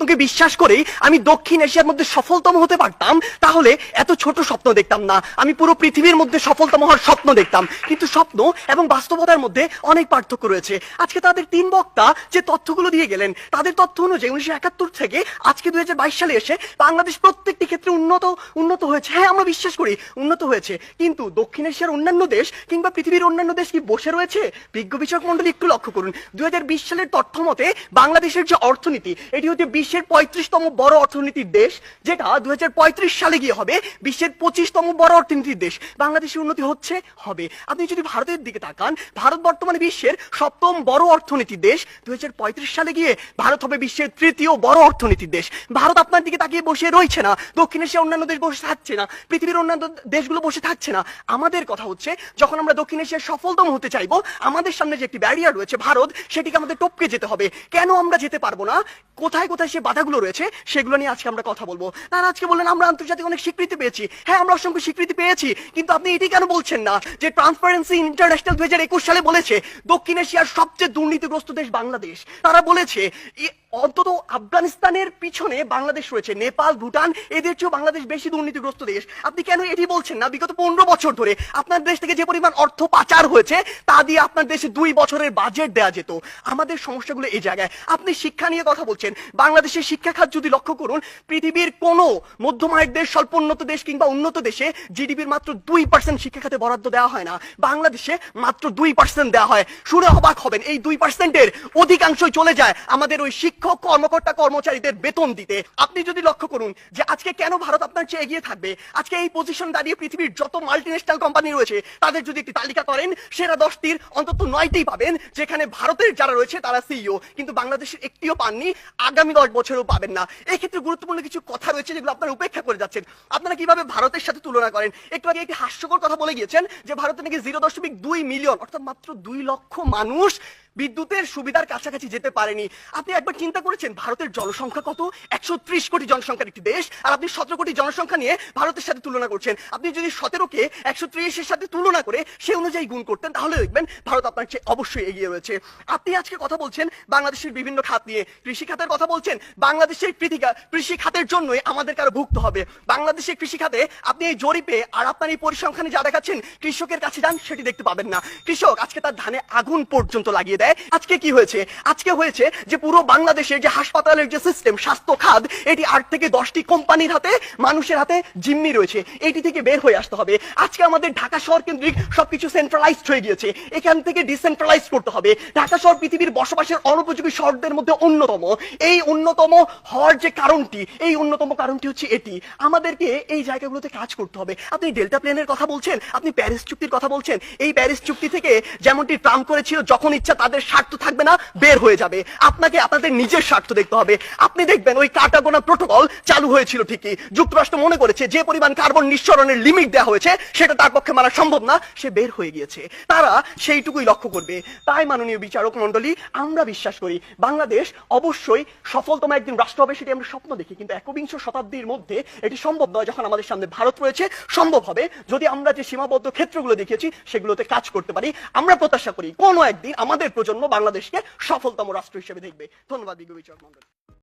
স্বপ্নকে বিশ্বাস করেই আমি দক্ষিণ এশিয়ার মধ্যে সফলতম হতে পারতাম, তাহলে এত ছোট স্বপ্ন দেখতাম না, আমি পুরো পৃথিবীর মধ্যে সফলতম হওয়ার স্বপ্ন দেখতাম। কিন্তু স্বপ্ন এবং বাস্তবতার মধ্যে অনেক পার্থক্য রয়েছে। আজকে তাদের তিন বক্তা যে তথ্যগুলো দিয়ে গেলেন, তাদের তথ্য অনুযায়ী 1971 থেকে আজকে 2022 সালে এসে বাংলাদেশ প্রত্যেকটি ক্ষেত্রে উন্নত হয়েছে। হ্যাঁ, আমরা বিশ্বাস করি উন্নত হয়েছে, কিন্তু দক্ষিণ এশিয়ার অন্যান্য দেশ কিংবা পৃথিবীর অন্যান্য দেশ কি বসে রয়েছে? বিজ্ঞ বিচারক মন্ডলী একটু লক্ষ্য করুন, 2020 সালের তথ্য মতে বাংলাদেশের যে অর্থনীতি, এটি হচ্ছে বিশ্বের 35তম বড় অর্থনীতির দেশ, যেটা 2035 সালে গিয়ে হবে বিশ্বের 25তম বড় অর্থনীতির দেশ। বাংলাদেশের উন্নতি হচ্ছে, হবে। আপনি যদি ভারতের দিকে তাকান, ভারত বর্তমানে বিশ্বের 7ম বড় অর্থনীতির দেশ, 2035 সালে গিয়ে ভারত হবে বিশ্বের 3য় বড় অর্থনীতির দেশ। ভারত আপনার দিকে তাকিয়ে বসে রয়েছে না, দক্ষিণ এশিয়ার অন্যান্য দেশ বসে থাকছে না, পৃথিবীর অন্যান্য দেশগুলো বসে থাকছে না। আমাদের কথা হচ্ছে, যখন আমরা দক্ষিণ এশিয়ার সফলতম হতে চাইবো, আমাদের সামনে যে একটি ব্যারিয়ার রয়েছে ভারত, সেটিকে আমাদের টপকে যেতে হবে। কেন আমরা যেতে পারবো না, কোথায় কোথায় সে বাধাগুলো রয়েছে, সেগুলো নিয়ে আজকে আমরা কথা বলবো। তারা আজকে বললেন আমরা আন্তর্জাতিক অনেক স্বীকৃতি পেয়েছি। হ্যাঁ, আমরা অসংখ্য স্বীকৃতি পেয়েছি, কিন্তু আপনি এটি কেন বলছেন না যে ট্রান্সপারেন্সি ইন্টারন্যাশনাল 2021 সালে বলেছে দক্ষিণ এশিয়ার সবচেয়ে দুর্নীতিগ্রস্ত দেশ বাংলাদেশ। তারা বলেছে অন্তত আফগানিস্তানের পিছনে বাংলাদেশ রয়েছে, নেপাল, ভুটান, এদের চেয়েও বাংলাদেশ বেশি দুর্নীতিগ্রস্ত দেশ। আপনি কেন এটি বলছেন না? বিগত 15 বছর ধরে আপনার দেশ থেকে যে পরিমাণ অর্থ পাচার হয়েছে, তা দিয়ে আপনার দেশে 2 বছরের বাজেট দেওয়া যেত। আমাদের সমস্যাগুলো এই জায়গায়। আপনি শিক্ষা নিয়ে কথা বলছেন, বাংলাদেশের শিক্ষা খাত যদি লক্ষ্য করুন, পৃথিবীর কোন মধ্যমায়ের দেশ, স্বল্পোন্নত দেশ কিংবা উন্নত দেশে জিডিপির মাত্র 2% শিক্ষা খাতে বরাদ্দ দেওয়া হয় না, বাংলাদেশে মাত্র 2% দেওয়া হয়। শুনে অবাক হবেন, এই 2%-এর অধিকাংশই চলে যায় আমাদের ওই শিক্ষক কর্মকর্তা কর্মচারীদের বেতন দিতে। আপনি যদি লক্ষ্য করুন যে আজকে কেন ভারত আপনার চেয়ে এগিয়ে থাকবে, আজকে এই পজিশন দাঁড়িয়ে পৃথিবীর যত মাল্টিন্যাশনাল কোম্পানি রয়েছে তাদের যদি একটি তালিকা করেন, সেরা 10টির অন্তত 9টি পাবেন যেখানে ভারতের যারা রয়েছে তারা সিইও, কিন্তু বাংলাদেশের একটিও পাননি, আগামী 10 বছরেও পাবেন না। এই ক্ষেত্রে গুরুত্বপূর্ণ কিছু কথা রয়েছে যেগুলো আপনারা উপেক্ষা করে যাচ্ছেন। আপনারা কিভাবে ভারতের সাথে তুলনা করেন? একটু আগে একটি হাস্যকর কথা বলে গিয়েছেন যে ভারতে নাকি 0.2 মিলিয়ন, অর্থাৎ মাত্র 2 লক্ষ মানুষ বিদ্যুতের সুবিধার কাছাকাছি যেতে পারেনি। আপনি একবার চিন্তা করেছেন ভারতের জনসংখ্যা কত? 130 কোটি জনসংখ্যার একটি দেশ, আর আপনি 17 কোটি জনসংখ্যা নিয়ে ভারতের সাথে তুলনা করছেন। আপনি যদি 17কে 130-এর সাথে তুলনা করে সে অনুযায়ী গুণ করতেন, তাহলে দেখবেন ভারত আপনার চেয়ে অবশ্যই এগিয়ে রয়েছে। আপনি আজকে কথা বলছেন বাংলাদেশের বিভিন্ন খাত নিয়ে, কৃষি খাতের কথা বলছেন। বাংলাদেশের কৃষি খাতের জন্যই আমাদের কারো ভুগতে হবে। বাংলাদেশের কৃষি খাতে আপনি এই জরিপে আর আপনার এই পরিসংখ্যানে যা দেখাচ্ছেন, কৃষকের কাছে যান সেটি দেখতে পাবেন না। কৃষক আজকে তার ধানে আগুন পর্যন্ত লাগিয়ে দেয়। আজকে কি হয়েছে? আজকে হয়েছে যে পুরো বাংলাদেশের যে হাসপাতালের যে সিস্টেম, স্বাস্থ্য খাত, এটি 8 থেকে 10টি কোম্পানির হাতে, মানুষের হাতে জিম্মি রয়েছে। এটি থেকে বের হয়ে আসতে হবে। আজকে আমাদের ঢাকা শহর কেন্দ্রিক সবকিছু সেন্ট্রালাইজড হয়ে গিয়েছে, এখান থেকে ডিসেন্ট্রালাইজ করতে হবে। ঢাকা শহর পৃথিবীর বসবাসের অনুপযোগী শহরদের মধ্যে অন্যতম। এই অন্যতম হওয়ার যে কারণটি, এই অন্যতম কারণটি হচ্ছে এটি। আমাদেরকে এই জায়গাগুলোতে কাজ করতে হবে। আপনি ডেল্টা প্লেনের কথা বলছেন, আপনি প্যারিস চুক্তির কথা বলছেন। এই প্যারিস চুক্তি থেকে যেমনটি ট্রাম্প করেছিল, যখন ইচ্ছা তাদের স্বার্থ থাকবে না, বের হয়ে যাবে। আপনাকে আপনাদের নিজের স্বার্থ দেখতে হবে। আপনি দেখবেন ওই কার্টাগোনা প্রোটোকল চালু হয়েছিল ঠিকই, যুক্তরাষ্ট্র মনে করেছে যে পরিমাণ কার্বন নিঃসরণের লিমিট দেওয়া হয়েছে সেটা তার পক্ষে মানা সম্ভব না, সে বের হয়ে গিয়েছে। তারা সেইটুকুই লক্ষ্য করবে। তাই মাননীয় বিচারক মন্ডলী, আমরা বিশ্বাস করি বাংলাদেশ অবশ্যই সফলতম একদিন রাষ্ট্র হবে, সেটি আমরা স্বপ্ন দেখি, কিন্তু 21 শতাব্দীর মধ্যে এটি সম্ভব নয়। যখন আমাদের সামনে ভারত রয়েছে, সম্ভব হবে যদি আমরা যে সীমাবদ্ধ ক্ষেত্রগুলো দেখিয়েছি সেগুলোতে কাজ করতে পারি। আমরা প্রত্যাশা করি কোনো একদিন আমাদের প্রজন্ম বাংলাদেশকে সফলতম রাষ্ট্র হিসেবে দেখবে। ধন্যবাদ বিজ্ঞ বিচারক মন্ডলী।